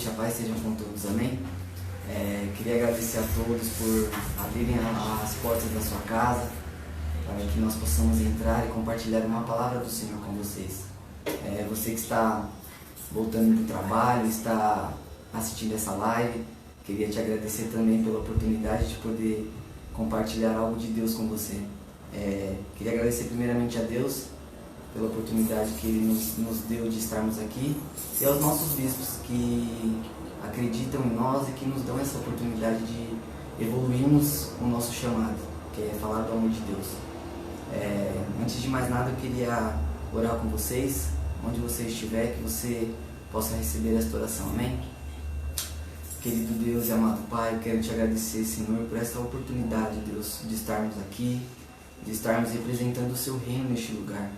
noite, a paz seja com todos, amém? Queria agradecer a todos por abrirem as portas da sua casa, para que nós possamos entrar e compartilhar uma palavra do Senhor com vocês. Você que está voltando do trabalho, está assistindo essa live, queria te agradecer também pela oportunidade de poder compartilhar algo de Deus com você. Queria agradecer primeiramente a Deus pela oportunidade que Ele nos deu de estarmos aqui, e aos nossos bispos que acreditam em nós e que nos dão essa oportunidade de evoluirmos o nosso chamado, que é falar do amor de Deus. Antes de mais nada, eu queria orar com vocês, onde você estiver, que você possa receber esta oração, amém? Querido Deus e amado Pai, eu quero te agradecer, Senhor, por esta oportunidade, Deus, de estarmos aqui, de estarmos representando o Seu reino neste lugar.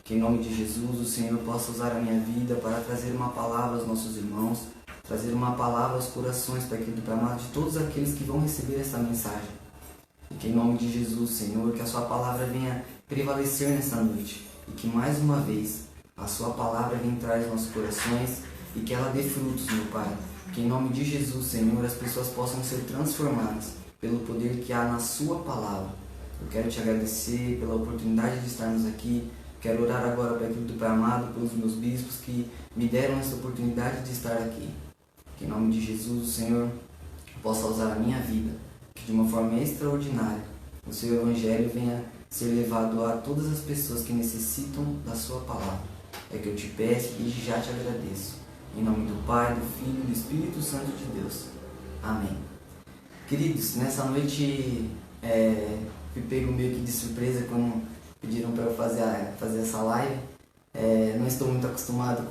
Que em nome de Jesus o Senhor possa usar a minha vida para trazer uma palavra aos nossos irmãos, trazer uma palavra aos corações, Pai querido, para amar de todos aqueles que vão receber essa mensagem. E que em nome de Jesus, Senhor, que a Sua palavra venha prevalecer nessa noite. E que mais uma vez a Sua palavra venha entrar aos nossos corações e que ela dê frutos, meu Pai. Que em nome de Jesus, Senhor, as pessoas possam ser transformadas pelo poder que há na Sua palavra. Eu quero te agradecer pela oportunidade de estarmos aqui. Quero orar agora, Pai querido, Pai amado, pelos meus bispos que me deram essa oportunidade de estar aqui. Que em nome de Jesus, o Senhor possa usar a minha vida, que de uma forma extraordinária o Seu Evangelho venha ser levado a todas as pessoas que necessitam da Sua palavra. É que eu te peço e já te agradeço. Em nome do Pai, do Filho e do Espírito Santo de Deus. Amém. Queridos, nessa noite fui pego meio que de surpresa quando pediram para eu fazer essa live. Não estou muito acostumado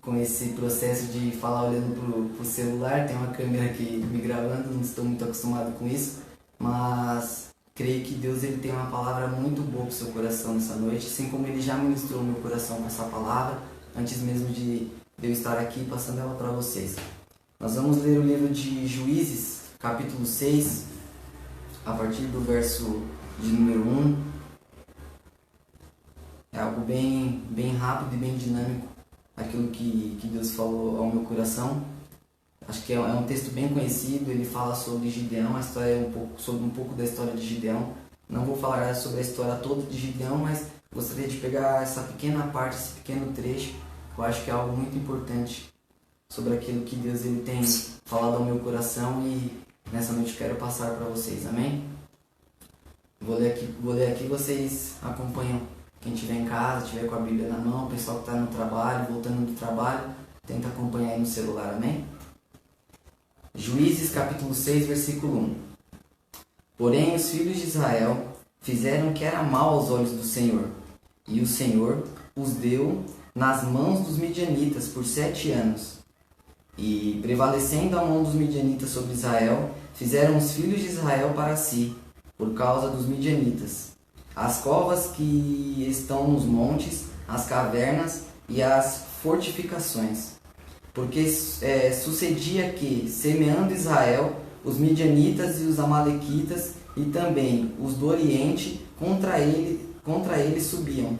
com esse processo de falar olhando pro celular. Tem uma câmera aqui me gravando, não estou muito acostumado com isso. Mas creio que Deus ele tem uma palavra muito boa para o seu coração nessa noite, assim como Ele já ministrou o meu coração com essa palavra, antes mesmo de eu estar aqui passando ela para vocês. Nós vamos ler o livro de Juízes, capítulo 6, a partir do verso de número 1. É algo bem rápido e bem dinâmico, aquilo que Deus falou ao meu coração. Acho que é um texto bem conhecido. Ele fala sobre Gideão, a história sobre um pouco da história de Gideão. Não vou falar sobre a história toda de Gideão, mas gostaria de pegar essa pequena parte, esse pequeno trecho. Eu acho que é algo muito importante sobre aquilo que Deus ele tem falado ao meu coração, e nessa noite quero passar para vocês, amém? Vou ler aqui, vocês acompanham. Quem estiver em casa, estiver com a Bíblia na mão, o pessoal que está no trabalho, voltando do trabalho, tenta acompanhar aí no celular, amém? Juízes capítulo 6, versículo 1. Porém os filhos de Israel fizeram o que era mal aos olhos do Senhor, e o Senhor os deu nas mãos dos midianitas por 7 anos. E prevalecendo a mão dos midianitas sobre Israel, fizeram os filhos de Israel para si, por causa dos midianitas, as covas que estão nos montes, as cavernas e as fortificações. Porque sucedia que, semeando Israel, os midianitas e os amalequitas e também os do Oriente contra ele subiam.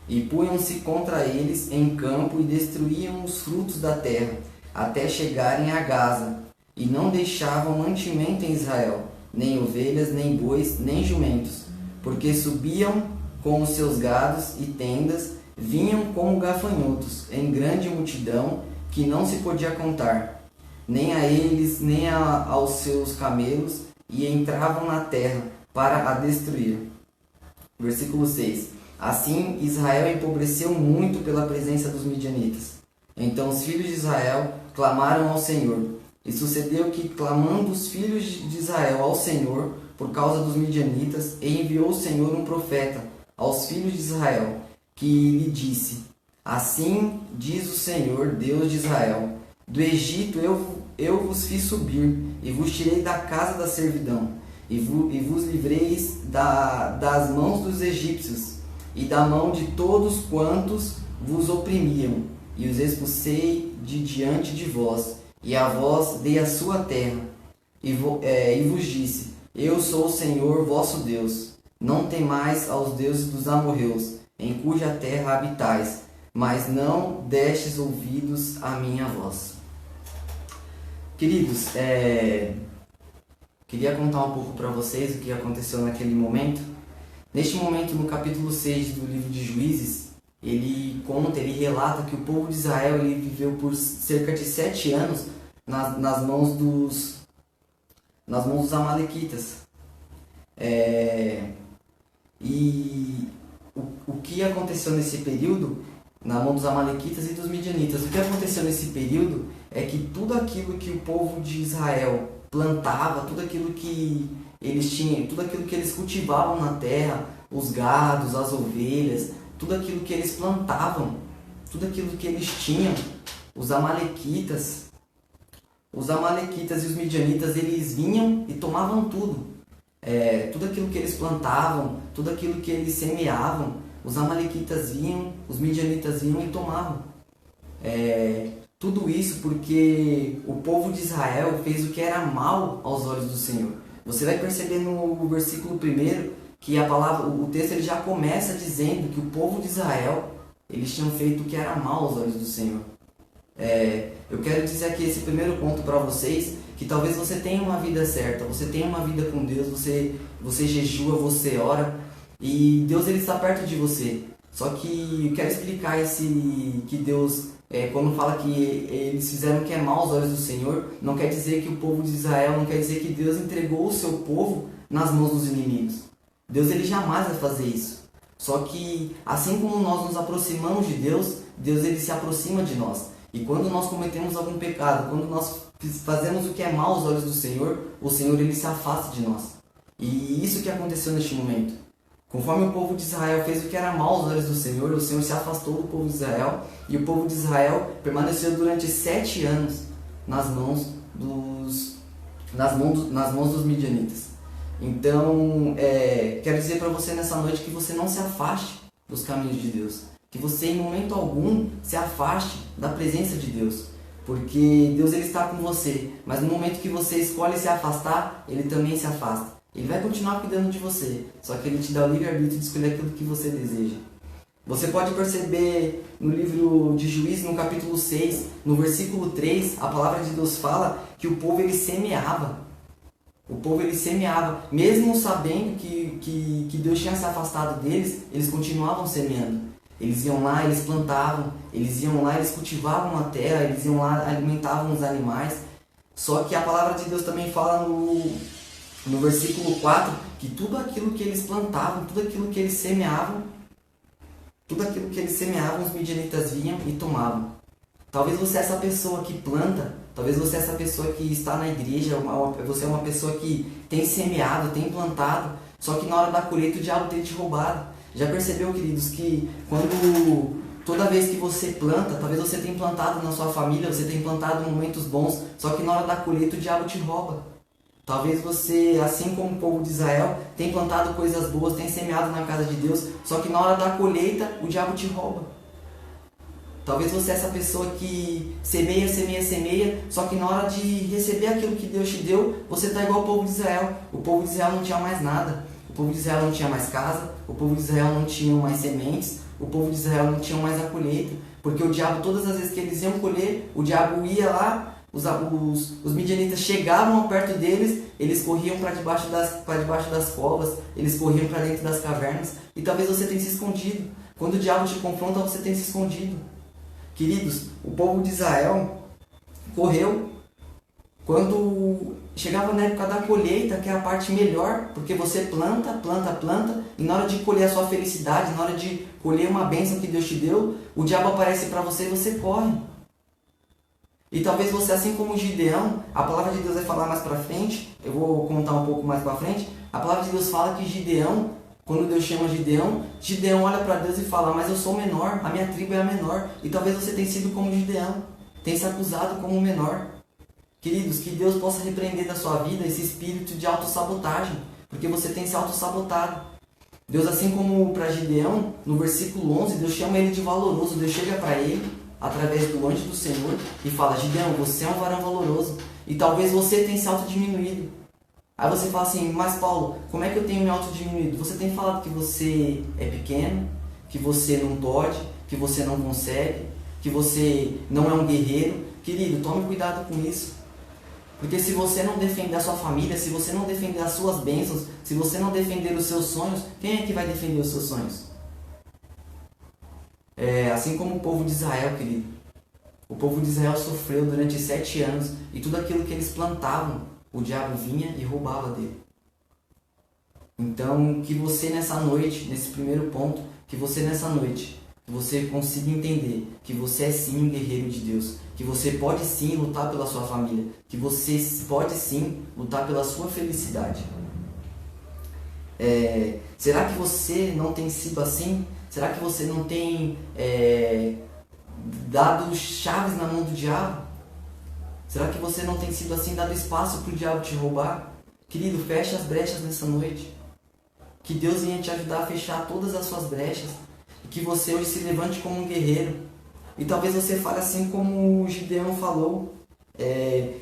E punham-se contra eles em campo e destruíam os frutos da terra, até chegarem a Gaza, e não deixavam mantimento em Israel, nem ovelhas, nem bois, nem jumentos, porque subiam com os seus gados e tendas, vinham como gafanhotos, em grande multidão, que não se podia contar, nem a eles, nem aos seus camelos, e entravam na terra para a destruir. Versículo 6. Assim Israel empobreceu muito pela presença dos midianitas. Então os filhos de Israel clamaram ao Senhor. E sucedeu que, clamando os filhos de Israel ao Senhor por causa dos midianitas, enviou o Senhor um profeta aos filhos de Israel, que lhe disse: Assim diz o Senhor, Deus de Israel: Do Egito eu vos fiz subir, e vos tirei da casa da servidão, e vos livreis das mãos dos egípcios, e da mão de todos quantos vos oprimiam, e os expulsei de diante de vós, e a vós dei a sua terra, e vos disse: Eu sou o Senhor vosso Deus. Não temais aos deuses dos amorreus, em cuja terra habitais, mas não destes ouvidos à minha voz. Queridos, queria contar um pouco para vocês o que aconteceu naquele momento. Neste momento, no capítulo 6 do livro de Juízes, ele relata que o povo de Israel ele viveu por cerca de 7 anos nas mãos dos amalequitas. E o que aconteceu nesse período, na mão dos amalequitas e dos midianitas, o que aconteceu nesse período é que tudo aquilo que o povo de Israel plantava, tudo aquilo que eles tinham, tudo aquilo que eles cultivavam na terra, os gados, as ovelhas, tudo aquilo que eles plantavam, tudo aquilo que eles tinham, os amalequitas e os midianitas, eles vinham e tomavam tudo. Tudo aquilo que eles plantavam, tudo aquilo que eles semeavam, os amalequitas vinham, os midianitas vinham e tomavam. Tudo isso porque o povo de Israel fez o que era mal aos olhos do Senhor. Você vai perceber no versículo 1 que o texto ele já começa dizendo que o povo de Israel eles tinham feito o que era mal aos olhos do Senhor. Eu quero dizer aqui esse primeiro ponto para vocês, que talvez você tenha uma vida certa, você tenha uma vida com Deus, você jejua, você ora, e Deus ele está perto de você. Só que eu quero explicar que Deus, quando fala que eles fizeram o que é mal aos olhos do Senhor, não quer dizer que o povo de Israel, não quer dizer que Deus entregou o seu povo nas mãos dos inimigos. Deus ele jamais vai fazer isso. Só que assim como nós nos aproximamos de Deus, Deus ele se aproxima de nós. E quando nós cometemos algum pecado, quando nós fazemos o que é mal aos olhos do Senhor, o Senhor ele se afasta de nós. E isso que aconteceu neste momento. Conforme o povo de Israel fez o que era mal aos olhos do Senhor, o Senhor se afastou do povo de Israel, e o povo de Israel permaneceu durante 7 anos nas mãos dos midianitas. Então, quero dizer para você nessa noite que você não se afaste dos caminhos de Deus. Que você em momento algum se afaste da presença de Deus. Porque Deus ele está com você, mas no momento que você escolhe se afastar, Ele também se afasta. Ele vai continuar cuidando de você, só que Ele te dá o livre-arbítrio de escolher aquilo que você deseja. Você pode perceber no livro de Juízes, no capítulo 6, no versículo 3, a palavra de Deus fala que o povo ele semeava. O povo ele semeava, mesmo sabendo que Deus tinha se afastado deles, eles continuavam semeando. Eles iam lá, eles plantavam, eles iam lá, eles cultivavam a terra, eles iam lá, alimentavam os animais. Só que a palavra de Deus também fala no versículo 4 que tudo aquilo que eles plantavam, tudo aquilo que eles semeavam, os midianitas vinham e tomavam. Talvez você é essa pessoa que planta, talvez você é essa pessoa que está na igreja, você é uma pessoa que tem semeado, tem plantado, só que na hora da colheita o diabo tem te roubado. Já percebeu, queridos, que toda vez que você planta, talvez você tenha plantado na sua família, você tenha plantado em momentos bons, só que na hora da colheita o diabo te rouba. Talvez você, assim como o povo de Israel, tenha plantado coisas boas, tenha semeado na casa de Deus, só que na hora da colheita o diabo te rouba. Talvez você é essa pessoa que semeia, só que na hora de receber aquilo que Deus te deu, você está igual ao povo de Israel. O povo de Israel não tinha mais nada. O povo de Israel não tinha mais casa, o povo de Israel não tinha mais sementes, o povo de Israel não tinha mais a colheita, porque o diabo, todas as vezes que eles iam colher, o diabo ia lá, os midianitas chegavam perto deles, eles corriam para debaixo das covas, eles corriam para dentro das cavernas, e talvez você tenha se escondido. Quando o diabo te confronta, você tem se escondido. Queridos, o povo de Israel correu. Quando chegava na época da colheita, que é a parte melhor, porque você planta, e na hora de colher a sua felicidade, na hora de colher uma bênção que Deus te deu, o diabo aparece para você e você corre. E talvez você, assim como Gideão, a palavra de Deus vai falar mais para frente, eu vou contar um pouco mais para frente, a palavra de Deus fala que Gideão, quando Deus chama Gideão olha para Deus e fala, mas eu sou menor, a minha tribo é a menor, e talvez você tenha sido como Gideão, tenha se acusado como o menor. Queridos, que Deus possa repreender da sua vida esse espírito de autossabotagem, porque você tem se autossabotado. Deus, assim como para Gideão, no versículo 11, Deus chama ele de valoroso. Deus chega para ele, através do anjo do Senhor, e fala, Gideão, você é um varão valoroso, e talvez você tenha se autodiminuído. Aí você fala assim, mas Paulo, como é que eu tenho me autodiminuído? Você tem falado que você é pequeno, que você não pode, que você não consegue, que você não é um guerreiro. Querido, tome cuidado com isso. Porque se você não defender a sua família, se você não defender as suas bênçãos, se você não defender os seus sonhos, quem é que vai defender os seus sonhos? Assim como o povo de Israel, querido. O povo de Israel sofreu durante 7 anos e tudo aquilo que eles plantavam, o diabo vinha e roubava dele. Então, que você nessa noite, nesse primeiro ponto, que você consiga entender que você é sim um guerreiro de Deus, que você pode sim lutar pela sua família, que você pode sim lutar pela sua felicidade. Será que você não tem sido assim? Será que você não tem dado chaves na mão do diabo? Será que você não tem sido assim, dado espaço para o diabo te roubar? Querido, feche as brechas nessa noite. Que Deus venha te ajudar a fechar todas as suas brechas. E que você hoje se levante como um guerreiro. E talvez você fale assim como o Gideão falou.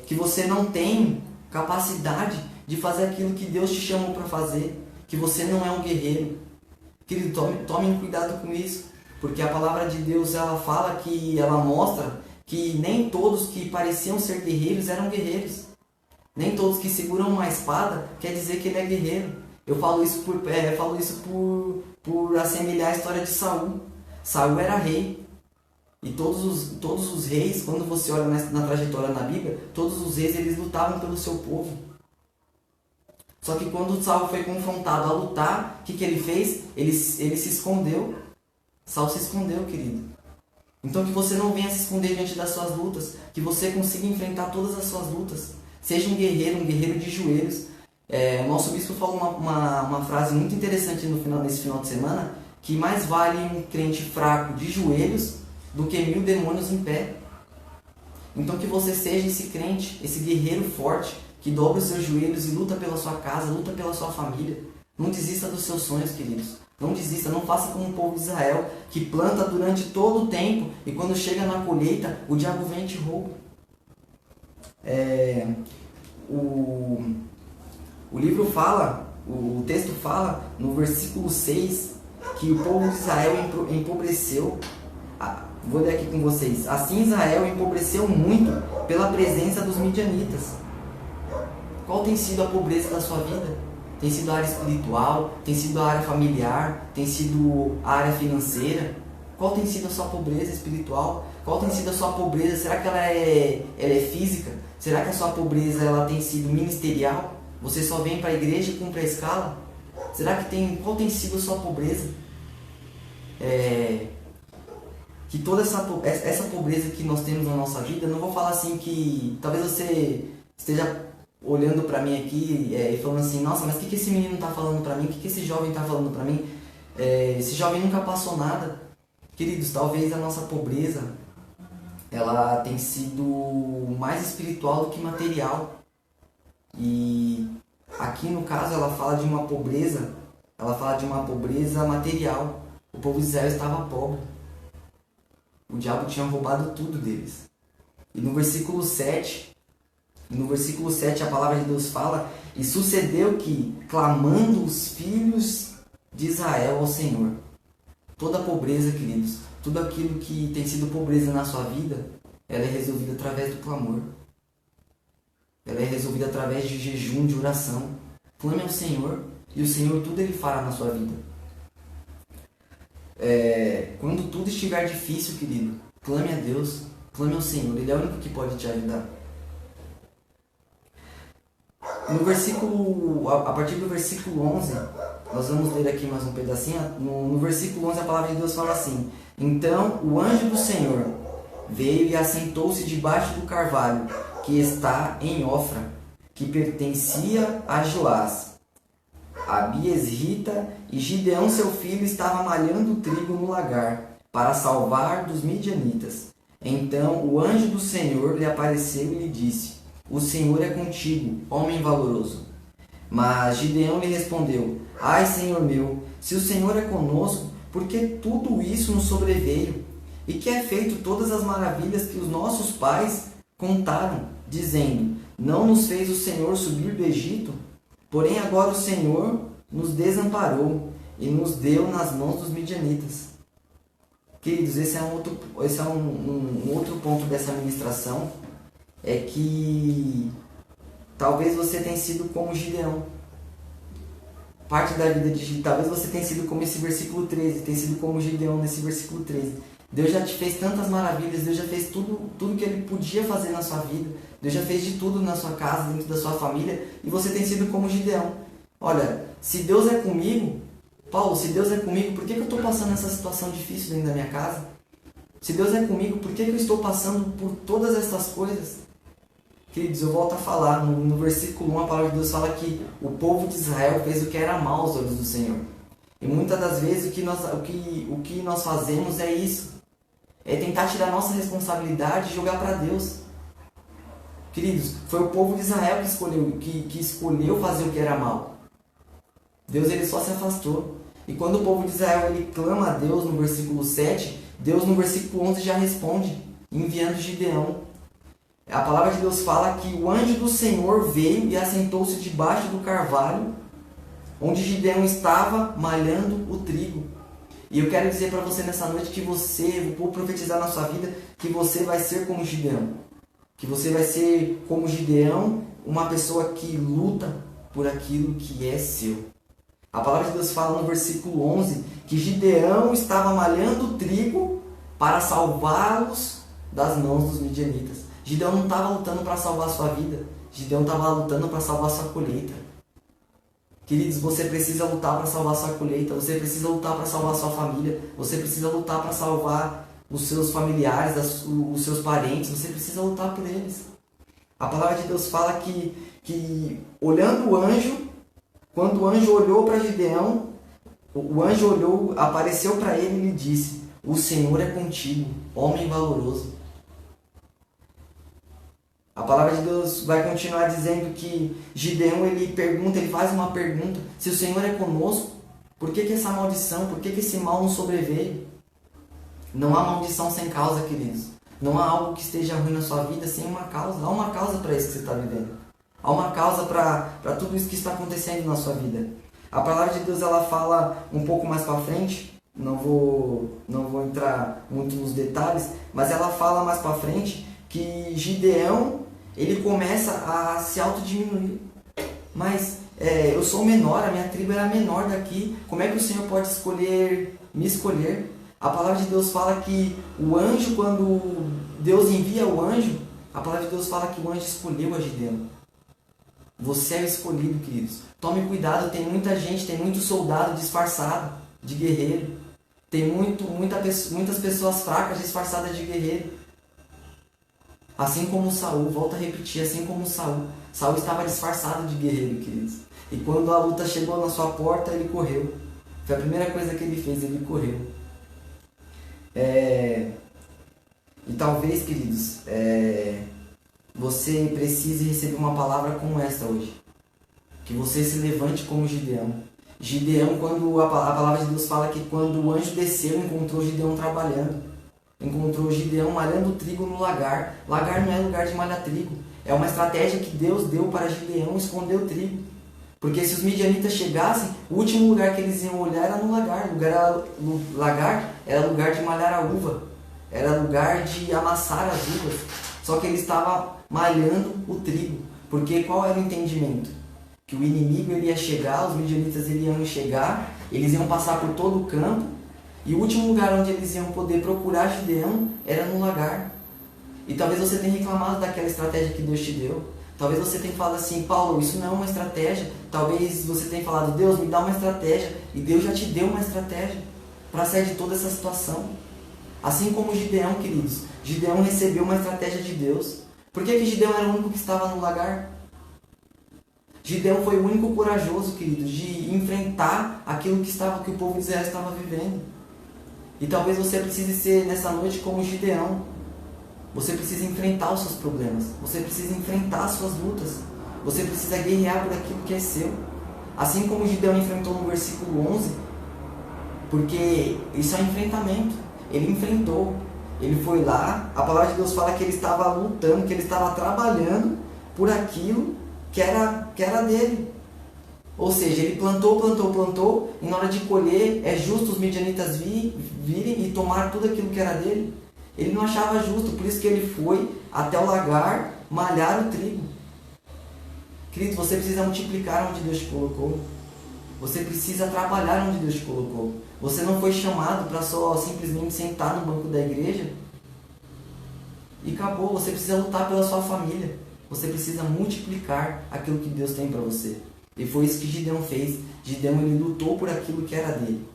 Que você não tem capacidade de fazer aquilo que Deus te chamou para fazer. Que você não é um guerreiro. Querido, tome cuidado com isso. Porque a palavra de Deus, ela fala que, ela mostra que nem todos que pareciam ser guerreiros eram guerreiros. Nem todos que seguram uma espada quer dizer que ele é guerreiro. Eu falo isso por assemelhar a história de Saul. Saul era rei. E todos os reis, quando você olha na trajetória na Bíblia, todos os reis eles lutavam pelo seu povo. Só que quando Saul foi confrontado a lutar, o que ele fez? Ele se escondeu. Saul se escondeu, querido. Então que você não venha se esconder diante das suas lutas. Que você consiga enfrentar todas as suas lutas. Seja um guerreiro de joelhos. O nosso bispo falou uma frase muito interessante nesse final de semana, que mais vale um crente fraco de joelhos do que 1000 demônios em pé. Então que você seja esse crente, esse guerreiro forte, que dobra os seus joelhos e luta pela sua casa, luta pela sua família. Não desista dos seus sonhos, queridos. Não desista, não faça como o povo de Israel, que planta durante todo o tempo e quando chega na colheita, o diabo vem e te rouba. O livro fala, o texto fala no versículo 6 que o povo de Israel empobreceu. Vou ler aqui com vocês. Assim Israel empobreceu muito pela presença dos midianitas. Qual tem sido a pobreza da sua vida? Tem sido a área espiritual? Tem sido a área familiar? Tem sido a área financeira? Qual tem sido a sua pobreza espiritual? Qual tem sido a sua pobreza? Será que ela é física? Será que a sua pobreza ela tem sido ministerial? Você só vem para a igreja e cumpre a escala? Qual tem sido a sua pobreza? Que toda essa pobreza que nós temos na nossa vida, não vou falar assim que talvez você esteja olhando para mim aqui e falando assim, nossa, mas o que esse menino está falando para mim? O que esse jovem está falando para mim? Esse jovem nunca passou nada. Queridos, talvez a nossa pobreza ela tem sido mais espiritual do que material. E aqui no caso ela fala de uma pobreza material. O povo de Israel estava pobre. O diabo tinha roubado tudo deles. E no versículo 7 a palavra de Deus fala: e sucedeu que, clamando os filhos de Israel ao Senhor. Toda a pobreza, queridos, tudo aquilo que tem sido pobreza na sua vida, ela é resolvida através do clamor. Ela é resolvida através de jejum, de oração. Clame ao Senhor, e o Senhor tudo Ele fará na sua vida. Quando tudo estiver difícil, querido, clame a Deus, clame ao Senhor, Ele é o único que pode te ajudar. A partir do versículo 11, nós vamos ler aqui mais um pedacinho. No versículo 11 a palavra de Deus fala assim: então o anjo do Senhor veio e assentou-se debaixo do carvalho que está em Ofra, que pertencia a Joás, a Biesrita, e Gideão seu filho estava malhando trigo no lagar, para salvar dos midianitas. Então o anjo do Senhor lhe apareceu e lhe disse: o Senhor é contigo, homem valoroso. Mas Gideão lhe respondeu: ai, Senhor meu, se o Senhor é conosco, por que tudo isso nos sobreveio? E que é feito todas as maravilhas que os nossos pais contaram, dizendo: não nos fez o Senhor subir do Egito? Porém agora o Senhor nos desamparou e nos deu nas mãos dos midianitas. Queridos, esse é um outro ponto dessa ministração, é que talvez você tenha sido como Gideão. Parte da vida de Gideão, talvez você tenha sido como esse versículo 13, tenha sido como Gideão nesse versículo 13. Deus já te fez tantas maravilhas, Deus já fez tudo que Ele podia fazer na sua vida. Deus já fez de tudo na sua casa, dentro da sua família, e você tem sido como Gideão. Olha, se Deus é comigo, Paulo, se Deus é comigo, por que eu estou passando essa situação difícil dentro da minha casa? Se Deus é comigo, por que eu estou passando por todas essas coisas? Queridos, eu volto a falar, no versículo 1 a palavra de Deus fala que o povo de Israel fez o que era mal aos olhos do Senhor. E muitas das vezes o que nós fazemos é isso. É tentar tirar a nossa responsabilidade e jogar para Deus. Queridos, foi o povo de Israel que escolheu fazer o que era mal. Deus ele só se afastou. E quando o povo de Israel ele clama a Deus no versículo 7, Deus no versículo 11 já responde, enviando Gideão. A palavra de Deus fala que o anjo do Senhor veio e assentou-se debaixo do carvalho, onde Gideão estava malhando o trigo. E eu quero dizer para você nessa noite que vou profetizar na sua vida, que você vai ser como Gideão. Que você vai ser como Gideão, uma pessoa que luta por aquilo que é seu. A palavra de Deus fala no versículo 11 que Gideão estava malhando o trigo para salvá-los das mãos dos midianitas. Gideão não estava lutando para salvar a sua vida. Gideão estava lutando para salvar a sua colheita. Queridos, você precisa lutar para salvar a sua colheita. Você precisa lutar para salvar a sua família. Você precisa lutar para salvar os seus familiares, os seus parentes. Você precisa lutar por eles. A palavra de Deus fala que olhando o anjo, quando o anjo olhou para Gideão, o anjo olhou, apareceu para ele e lhe disse: o Senhor é contigo, homem valoroso. A palavra de Deus vai continuar dizendo que Gideão ele faz uma pergunta: se o Senhor é conosco, por que essa maldição, por que esse mal nos sobreveio? Não há maldição sem causa, queridos. Não há algo que esteja ruim na sua vida sem uma causa. Há uma causa para isso que você está vivendo. Há uma causa para tudo isso que está acontecendo na sua vida. A palavra de Deus ela fala um pouco mais para frente, não vou entrar muito nos detalhes, mas ela fala mais para frente que Gideão ele começa a se autodiminuir. Mas eu sou menor, a minha tribo era menor daqui, como é que o Senhor pode me escolher? A palavra de Deus fala que o anjo, quando Deus envia o anjo, a palavra de Deus fala que o anjo escolheu a Gideão. Você é o escolhido, queridos. Tome cuidado, tem muita gente, tem muito soldado disfarçado de guerreiro. Tem muitas pessoas fracas disfarçadas de guerreiro. Assim como Saul, volto a repetir, assim como Saul. Saul estava disfarçado de guerreiro, queridos. E quando a luta chegou na sua porta, ele correu. Foi a primeira coisa que ele fez, ele correu. E talvez, queridos, você precise receber uma palavra como esta hoje. Que você se levante como Gideão. Gideão, quando a palavra de Deus fala que quando o anjo desceu, encontrou Gideão trabalhando. Encontrou Gideão malhando trigo no lagar. Lagar não é lugar de malhar trigo. É uma estratégia que Deus deu para Gideão esconder o trigo. Porque se os midianitas chegassem, o último lugar que eles iam olhar era no lagar. Lagar era lugar de malhar a uva. Era lugar de amassar as uvas. Só que ele estava malhando o trigo. Porque qual era o entendimento? Que o inimigo ele ia chegar, os midianitas iam chegar, eles iam passar por todo o campo, e o último lugar onde eles iam poder procurar Gideão era no lagar. E talvez você tenha reclamado daquela estratégia que Deus te deu. Talvez você tenha falado assim: Paulo, isso não é uma estratégia. Talvez você tenha falado: Deus, me dá uma estratégia. E Deus já te deu uma estratégia para sair de toda essa situação. Assim como Gideão, queridos. Gideão recebeu uma estratégia de Deus. Por que Gideão era o único que estava no lagar? Gideão foi o único corajoso, queridos, de enfrentar aquilo que o povo de Israel estava vivendo. E talvez você precise ser nessa noite como Gideão. Você precisa enfrentar os seus problemas. Você precisa enfrentar as suas lutas. Você precisa guerrear por aquilo que é seu. Assim como Gideão enfrentou no versículo 11, porque isso é enfrentamento. Ele enfrentou. Ele foi lá. A palavra de Deus fala que ele estava lutando, que ele estava trabalhando por aquilo que era dele. Ou seja, ele plantou, e na hora de colher, é justo os midianitas virem e tomar tudo aquilo que era dele. Ele não achava justo, por isso que ele foi até o lagar malhar o trigo. Querido, você precisa multiplicar onde Deus te colocou. Você precisa trabalhar onde Deus te colocou. Você não foi chamado para só simplesmente sentar no banco da igreja e acabou. Você precisa lutar pela sua família. Você precisa multiplicar aquilo que Deus tem para você. E foi isso que Gideão fez. Gideão, ele lutou por aquilo que era dele.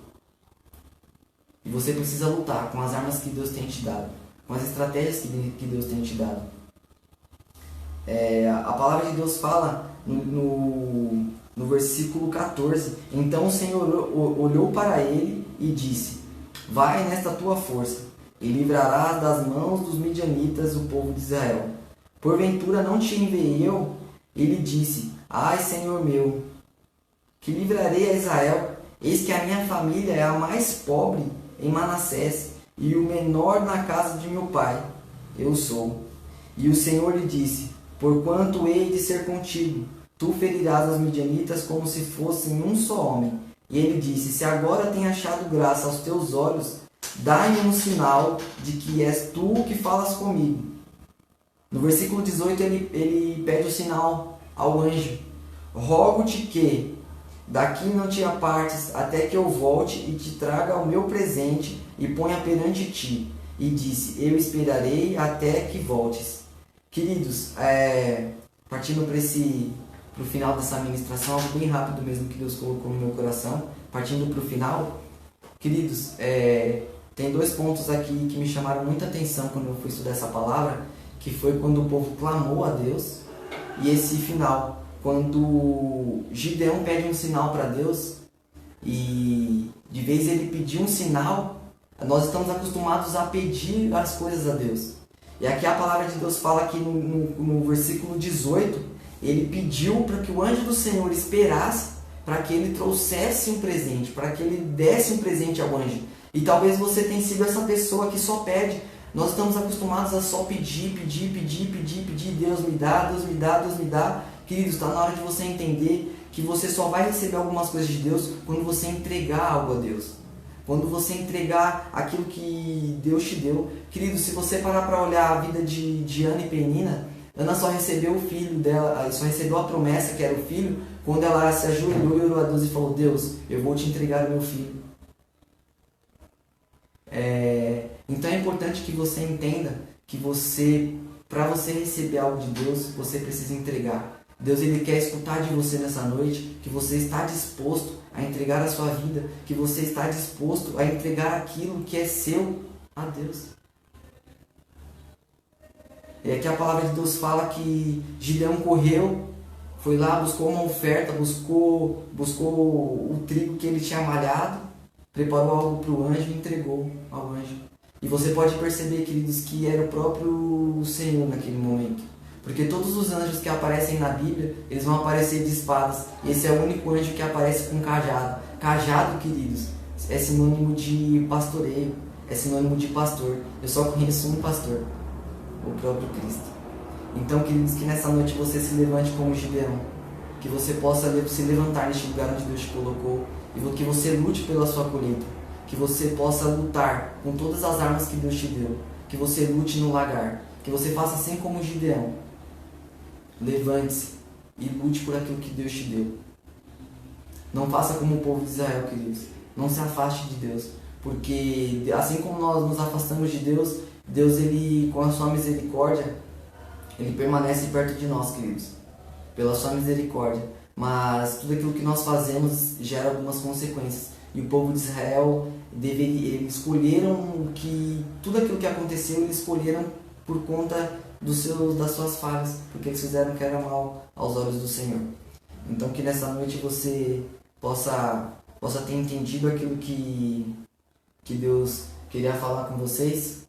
E você precisa lutar com as armas que Deus tem te dado, com as estratégias que Deus tem te dado. A palavra de Deus fala no versículo 14: Então o Senhor olhou para ele e disse: Vai nesta tua força, e livrarás das mãos dos midianitas o povo de Israel. Porventura não te enviei eu? Ele disse: Ai, Senhor meu, que livrarei a Israel? Eis que a minha família é a mais pobre em Manassés, e o menor na casa de meu pai. Eu sou. E o Senhor lhe disse: Porquanto hei de ser contigo, tu ferirás os midianitas como se fossem um só homem. E ele disse: Se agora tem achado graça aos teus olhos, dá-me um sinal de que és tu que falas comigo. No versículo 18 ele pede o sinal ao anjo: Rogo-te que daqui não te apartes até que eu volte e te traga o meu presente e ponha perante ti. E disse: Eu esperarei até que voltes. Queridos, partindo para o final dessa ministração, algo bem rápido mesmo que Deus colocou no meu coração, partindo para o final, queridos, tem 2 pontos aqui que me chamaram muita atenção quando eu fui estudar essa palavra, que foi quando o povo clamou a Deus, e esse final, quando Gideão pede um sinal para Deus, e de vez ele pedir um sinal, nós estamos acostumados a pedir as coisas a Deus. E aqui a palavra de Deus fala que no versículo 18, ele pediu para que o anjo do Senhor esperasse para que ele trouxesse um presente, para que ele desse um presente ao anjo. E talvez você tenha sido essa pessoa que só pede. Nós estamos acostumados a só pedir, Deus me dá, Deus me dá, Deus me dá. Queridos, está na hora de você entender que você só vai receber algumas coisas de Deus quando você entregar algo a Deus. Quando você entregar aquilo que Deus te deu. Querido, se você parar para olhar a vida de Ana e Penina, Ana só recebeu o filho dela, só recebeu a promessa que era o filho, quando ela se ajoelhou e orou a Deus e falou: Deus, eu vou te entregar o meu filho. Então é importante que você entenda que para você receber algo de Deus, você precisa entregar. Deus, ele quer escutar de você nessa noite que você está disposto a entregar a sua vida, que você está disposto a entregar aquilo que é seu a Deus. E aqui a palavra de Deus fala que Gideão correu, foi lá, buscou uma oferta, buscou o trigo que ele tinha malhado, preparou algo para o anjo e entregou ao anjo. E você pode perceber, queridos, que era o próprio Senhor naquele momento. Porque todos os anjos que aparecem na Bíblia, eles vão aparecer de espadas. E esse é o único anjo que aparece com cajado. Cajado, queridos, é sinônimo de pastoreio, é sinônimo de pastor. Eu só conheço um pastor, o próprio Cristo. Então, queridos, que nessa noite você se levante como Gideão. Que você possa se levantar neste lugar onde Deus te colocou. E que você lute pela sua colheita. Que você possa lutar com todas as armas que Deus te deu. Que você lute no lagar. Que você faça assim como Gideão. Levante-se e lute por aquilo que Deus te deu. Não faça como o povo de Israel, queridos. Não se afaste de Deus. Porque assim como nós nos afastamos de Deus, Deus, ele, com a sua misericórdia, ele permanece perto de nós, queridos. Pela sua misericórdia. Mas tudo aquilo que nós fazemos gera algumas consequências. E o povo de Israel, eles escolheram que tudo aquilo que aconteceu, eles escolheram por conta das suas falhas, porque eles fizeram o que era mal aos olhos do Senhor. Então que nessa noite você possa ter entendido aquilo que Deus queria falar com vocês,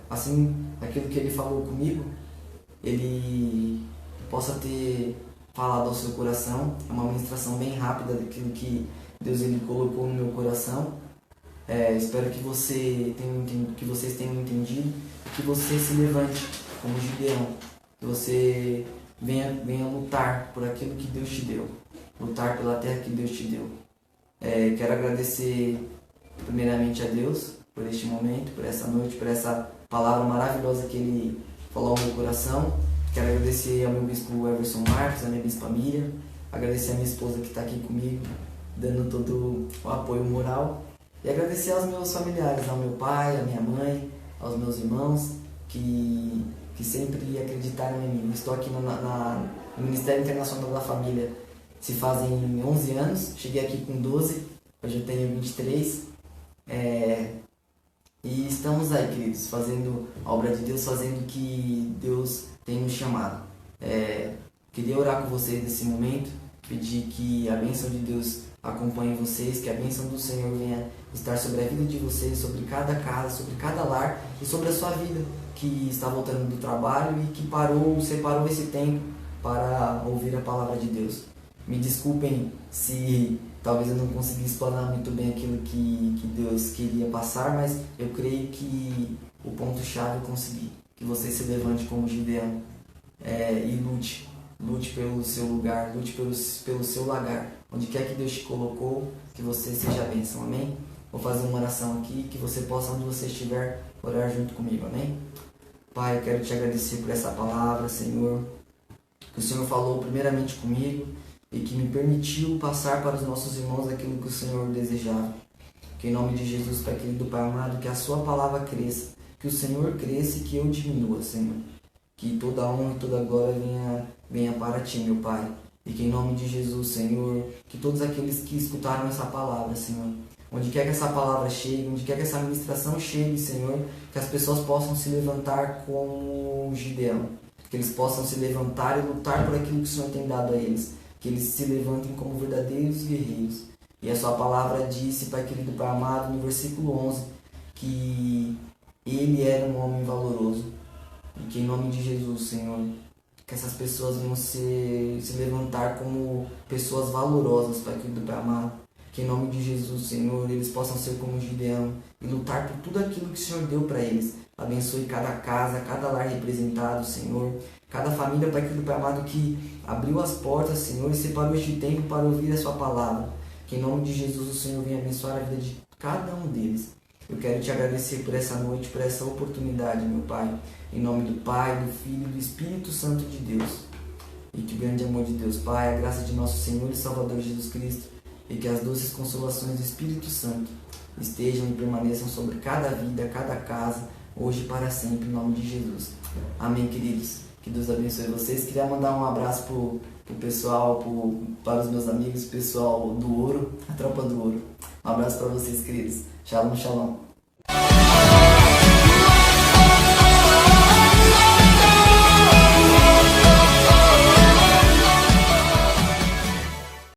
assim, aquilo que Ele falou comigo, Ele possa ter falado ao seu coração. É uma ministração bem rápida daquilo que Deus ele colocou no meu coração. Espero que vocês tenham entendido, que você se levante como Gideão, que você venha lutar por aquilo que Deus te deu, lutar pela terra que Deus te deu. Quero agradecer primeiramente a Deus por este momento, por essa noite, por essa palavra maravilhosa que Ele falou ao meu coração. Quero agradecer ao meu bispo Everson Marcos, à minha bispa Miriam, agradecer a minha esposa que está aqui comigo, dando todo o apoio moral, e agradecer aos meus familiares, ao meu pai, à minha mãe, aos meus irmãos, que sempre acreditaram em mim. Estou aqui no Ministério Internacional da Família se fazem 11 anos, cheguei aqui com 12, hoje eu tenho 23, e estamos aí, queridos, fazendo a obra de Deus, fazendo o que Deus tem nos chamado. Queria orar com vocês nesse momento, pedir que a bênção de Deus acompanhe vocês, que a bênção do Senhor venha estar sobre a vida de vocês, sobre cada casa, sobre cada lar e sobre a sua vida, que está voltando do trabalho e que separou esse tempo para ouvir a palavra de Deus. Me desculpem se talvez eu não consegui explanar muito bem aquilo que Deus queria passar, mas eu creio que o ponto-chave eu consegui. Que você se levante como Gideão e lute. Lute pelo seu lugar, lute pelo seu lagar. Onde quer que Deus te colocou, que você seja a bênção, amém? Vou fazer uma oração aqui, que você possa, onde você estiver, orar junto comigo, amém? Pai, eu quero te agradecer por essa palavra, Senhor, que o Senhor falou primeiramente comigo e que me permitiu passar para os nossos irmãos aquilo que o Senhor desejava. Que em nome de Jesus, Pai querido, Pai amado, que a sua palavra cresça, que o Senhor cresça e que eu diminua, Senhor. Que toda a honra e toda a glória venha para Ti, meu Pai. E que em nome de Jesus, Senhor, que todos aqueles que escutaram essa palavra, Senhor, onde quer que essa palavra chegue, onde quer que essa ministração chegue, Senhor, que as pessoas possam se levantar como Gideão. Que eles possam se levantar e lutar por aquilo que o Senhor tem dado a eles. Que eles se levantem como verdadeiros guerreiros. E a sua palavra disse, Pai querido, Pai amado, no versículo 11, que ele era um homem valoroso. E que em nome de Jesus, Senhor, que essas pessoas venham se levantar como pessoas valorosas, Pai querido, Pai amado. Que em nome de Jesus, Senhor, eles possam ser como Gideão e lutar por tudo aquilo que o Senhor deu para eles. Abençoe cada casa, cada lar representado, Senhor. Cada família, Pai querido, Pai amado, que abriu as portas, Senhor, e separou este tempo para ouvir a sua palavra. Que em nome de Jesus o Senhor venha abençoar a vida de cada um deles. Eu quero te agradecer por essa noite, por essa oportunidade, meu Pai. Em nome do Pai, do Filho e do Espírito Santo de Deus. E que o grande amor de Deus, Pai, a graça de nosso Senhor e Salvador Jesus Cristo, e que as doces consolações do Espírito Santo estejam e permaneçam sobre cada vida, cada casa, hoje e para sempre, em nome de Jesus. Amém, queridos. Que Deus abençoe vocês. Queria mandar um abraço pro pessoal, para os meus amigos, o pessoal do Ouro, a tropa do Ouro. Um abraço para vocês, queridos. Shalom, shalom.